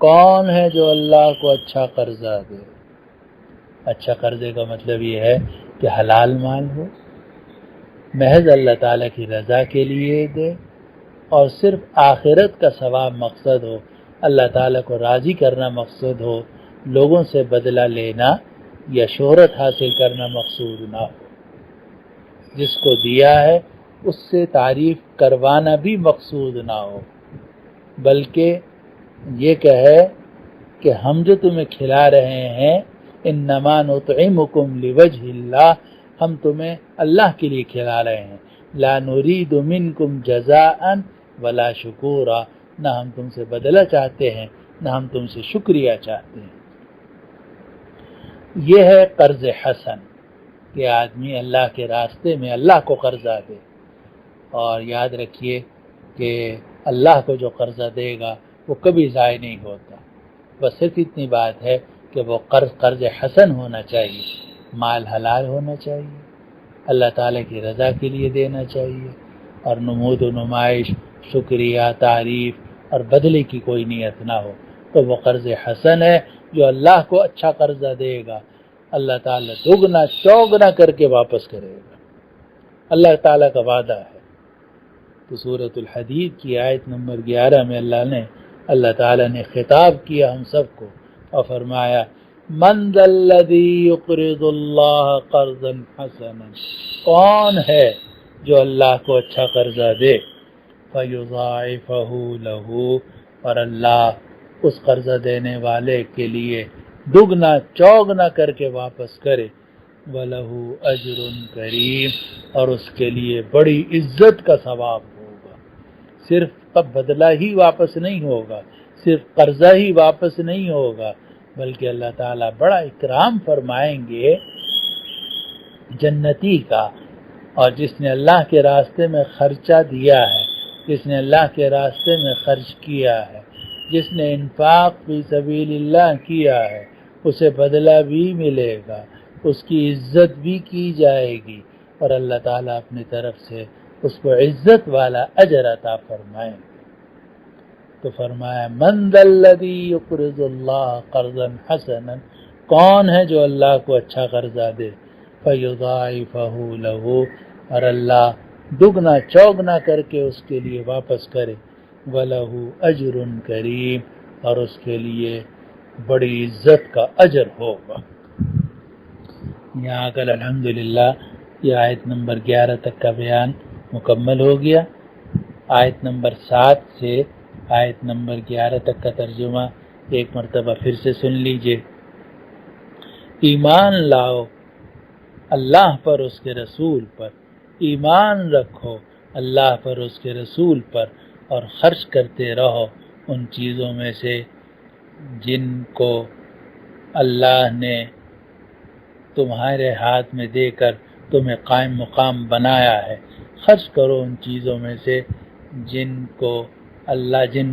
Speaker 1: کون ہے جو اللہ کو اچھا قرضہ دے۔ اچھا قرضے کا مطلب یہ ہے کہ حلال مال ہو، محض اللہ تعالیٰ کی رضا کے لیے دے، اور صرف آخرت کا ثواب مقصد ہو، اللہ تعالیٰ کو راضی کرنا مقصد ہو، لوگوں سے بدلہ لینا یا شہرت حاصل کرنا مقصود نہ ہو۔ جس کو دیا ہے اس سے تعریف کروانا بھی مقصود نہ ہو، بلکہ یہ کہے کہ ہم جو تمہیں کھلا رہے ہیں انما نطعمکم لوجہ اللہ، ہم تمہیں اللہ کے لیے کھلا رہے ہیں، لا نرید منکم جزاء ولا شکورا، نہ ہم تم سے بدلہ چاہتے ہیں نہ ہم تم سے شکریہ چاہتے ہیں۔ یہ ہے قرض حسن کہ آدمی اللہ کے راستے میں اللہ کو قرضہ دے، اور یاد رکھیے کہ اللہ کو جو قرضہ دے گا وہ کبھی ضائع نہیں ہوتا، بس صرف اتنی بات ہے کہ وہ قرض حسن ہونا چاہیے، مال حلال ہونا چاہیے، اللہ تعالیٰ کی رضا کے لیے دینا چاہیے، اور نمود و نمائش، شکریہ، تعریف اور بدلے کی کوئی نیت نہ ہو، تو وہ قرض حسن ہے جو اللہ کو اچھا قرضہ دے گا، اللہ تعالیٰ دگنا چوگنا کر کے واپس کرے گا، اللہ تعالیٰ کا وعدہ ہے۔ تو سورۃ الحدید کی آیت نمبر 11 میں اللہ تعالیٰ نے خطاب کیا ہم سب کو اور فرمایا من ذا الذی یقرض اللہ قرضا حسنا، کون ہے جو اللہ کو اچھا قرضہ دے، فیضاعفہ لہ، اور اللہ اس قرضہ دینے والے کے لیے دگنا چوگنا کر کے واپس کرے، وَلَهُ أَجْرٌ کریم، اور اس کے لیے بڑی عزت کا ثواب ہوگا۔ صرف بدلہ ہی واپس نہیں ہوگا، صرف قرضہ ہی واپس نہیں ہوگا، بلکہ اللہ تعالیٰ بڑا اکرام فرمائیں گے جنتی کا، اور جس نے اللہ کے راستے میں خرچہ دیا ہے، جس نے اللہ کے راستے میں خرچ کیا ہے، جس نے انفاق فی سبیل اللہ کیا ہے، اسے بدلہ بھی ملے گا، اس کی عزت بھی کی جائے گی، اور اللہ تعالیٰ اپنی طرف سے اس کو عزت والا اجر عطا فرمائیں گے۔ تو فرمایا من ذا الذی یقرض اللہ قرضا حسنا، کون ہے جو اللہ کو اچھا قرضہ دے، فیضاعفہ لہ، اور اللہ دگنا چوگنا کر کے اس کے لیے واپس کرے، وَلَهُ أَجْرٌ کریم، اور اس کے لیے بڑی عزت کا اجر ہوگا۔ یہاں کل الحمدللہ یہ آیت نمبر 11 تک کا بیان مکمل ہو گیا۔ آیت نمبر 7 سے آیت نمبر 11 تک کا ترجمہ ایک مرتبہ پھر سے سن لیجئے۔ ایمان لاؤ اللہ پر، اس کے رسول پر، ایمان رکھو اللہ پر، اس کے رسول پر، اور خرچ کرتے رہو ان چیزوں میں سے جن کو اللہ نے تمہارے ہاتھ میں دے کر تمہیں قائم مقام بنایا ہے۔ خرچ کرو ان چیزوں میں سے جن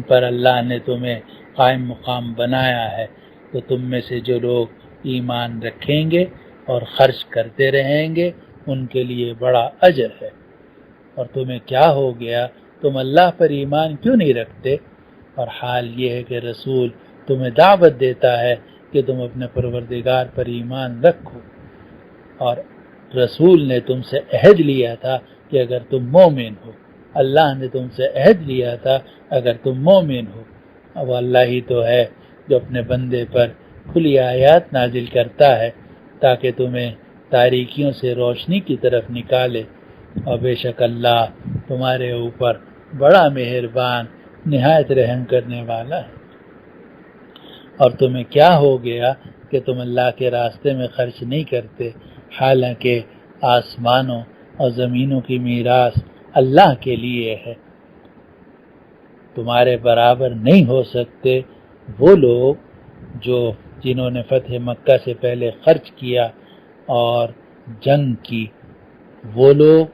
Speaker 1: پر اللہ نے تمہیں قائم مقام بنایا ہے، تو تم میں سے جو لوگ ایمان رکھیں گے اور خرچ کرتے رہیں گے ان کے لیے بڑا اجر ہے۔ اور تمہیں کیا ہو گیا، تم اللہ پر ایمان کیوں نہیں رکھتے؟ اور حال یہ ہے کہ رسول تمہیں دعوت دیتا ہے کہ تم اپنے پروردگار پر ایمان رکھو، اور رسول نے تم سے عہد لیا تھا کہ اگر تم مومن ہو، اللہ نے تم سے عہد لیا تھا اگر تم مومن ہو۔ اب اللہ ہی تو ہے جو اپنے بندے پر کھلی آیات نازل کرتا ہے تاکہ تمہیں تاریکیوں سے روشنی کی طرف نکالے، اور بے شک اللہ تمہارے اوپر بڑا مہربان، نہایت رحم کرنے والا ہے۔ اور تمہیں کیا ہو گیا کہ تم اللہ کے راستے میں خرچ نہیں کرتے، حالانکہ آسمانوں اور زمینوں کی میراث اللہ کے لیے ہے۔ تمہارے برابر نہیں ہو سکتے وہ لوگ جنہوں نے فتح مکہ سے پہلے خرچ کیا اور جنگ کی، وہ لوگ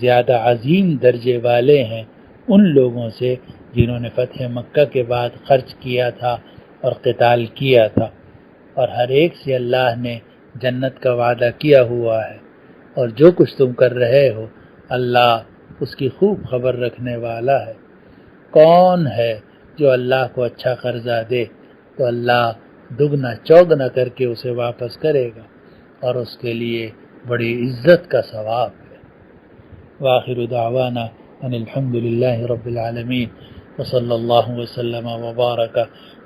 Speaker 1: زیادہ عظیم درجے والے ہیں ان لوگوں سے جنہوں نے فتح مکہ کے بعد خرچ کیا تھا اور قتال کیا تھا، اور ہر ایک سے اللہ نے جنت کا وعدہ کیا ہوا ہے، اور جو کچھ تم کر رہے ہو اللہ اس کی خوب خبر رکھنے والا ہے۔ کون ہے جو اللہ کو اچھا قرضہ دے تو اللہ دگنا چوگنا کر کے اسے واپس کرے گا، اور اس کے لیے بڑی عزت کا ثواب ہے۔ وآخر دعوانا ان الحمد للہ رب العالمین، وصلی اللہ وسلم وبارک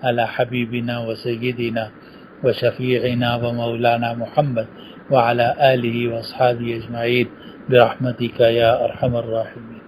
Speaker 1: علی حبیبنا وسیدنا وشفیعنا ومولانا محمد وعلى آلہ واصحابہ اجمعین برحمتک یا ارحم الراحمین۔